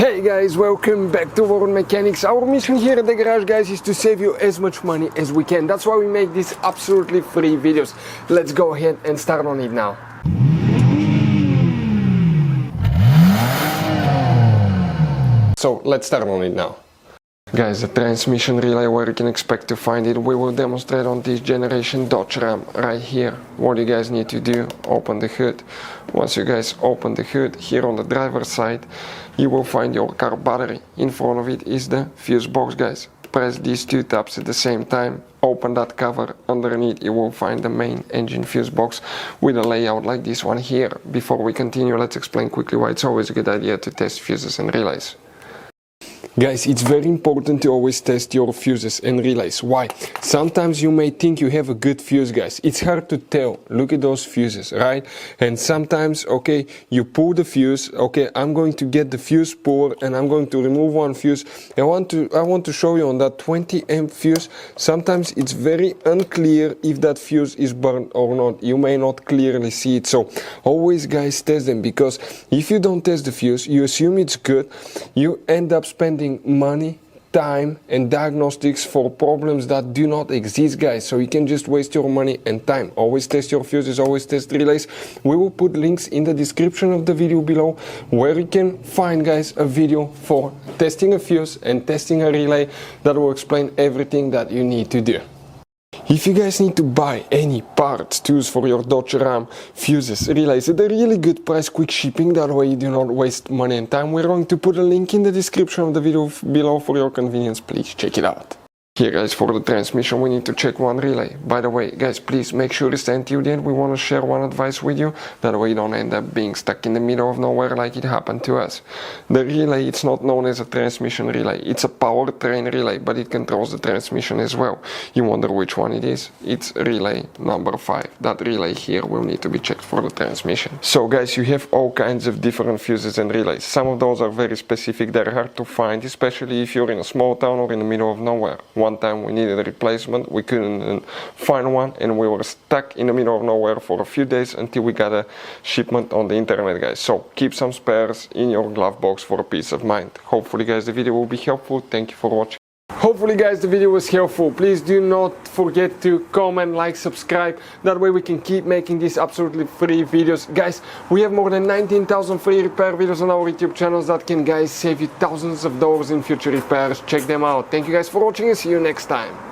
Hey guys, welcome back to World Mechanics. Our mission here at the garage, guys, is to save you as much money as we can. That's why we make these absolutely free videos. Let's go ahead and start on it now. So let's start on it now. Guys, the transmission relay, where you can expect to find it, we will demonstrate on this generation Dodge Ram right here. What you guys need to do, open the hood. Once you guys open the hood, here on the driver's side, you will find your car battery. In front of it is the fuse box, guys. Press these two tabs at the same time, open that cover. Underneath you will find the main engine fuse box with a layout like this one here. Before we continue, let's explain quickly why it's always a good idea to test fuses and relays. Guys, it's very important to always test your fuses and relays. Why? Sometimes you may think you have a good fuse, guys. It's hard to tell. Look at those fuses, right? And sometimes, okay, you pull the fuse. Okay, I'm going to get the fuse puller and I'm going to remove one fuse. I want to show you on that 20 amp fuse. Sometimes it's very unclear if that fuse is burned or not. You may not clearly see it. So always, guys, test them, because if you don't test the fuse, you assume it's good. You end up spending money, time and diagnostics for problems that do not exist, guys. So you can just waste your money and time. Always test your fuses, always test relays. We will put links in the description of the video below where you can find, guys, a video for testing a fuse and testing a relay that will explain everything that you need to do. If you guys need to buy any parts, tools for your Dodge Ram, fuses, relays at a really good price, quick shipping, that way you do not waste money and time, we're going to put a link in the description of the video below for your convenience. Please check it out. Here, guys, for the transmission we need to check one relay. By the way, guys, please make sure to stay until the end. We want to share one advice with you, that way you don't end up being stuck in the middle of nowhere like it happened to us. The relay, it's not known as a transmission relay. It's a powertrain relay, but it controls the transmission as well. You wonder which one it is? It's relay number 5. That relay here will need to be checked for the transmission. So, guys, you have all kinds of different fuses and relays. Some of those are very specific. They're hard to find, especially if you're in a small town or in the middle of nowhere. One time we needed a replacement, we couldn't find one, and we were stuck in the middle of nowhere for a few days until we got a shipment on the internet, guys. So keep some spares in your glove box for peace of mind. Hopefully, guys, the video will be helpful. Thank you for watching. Hopefully, guys, the video was helpful. Please do not forget to comment, like, subscribe. That way we can keep making these absolutely free videos. Guys, we have more than 19,000 free repair videos on our YouTube channels that can, guys, save you thousands of dollars in future repairs. Check them out. Thank you guys for watching and see you next time.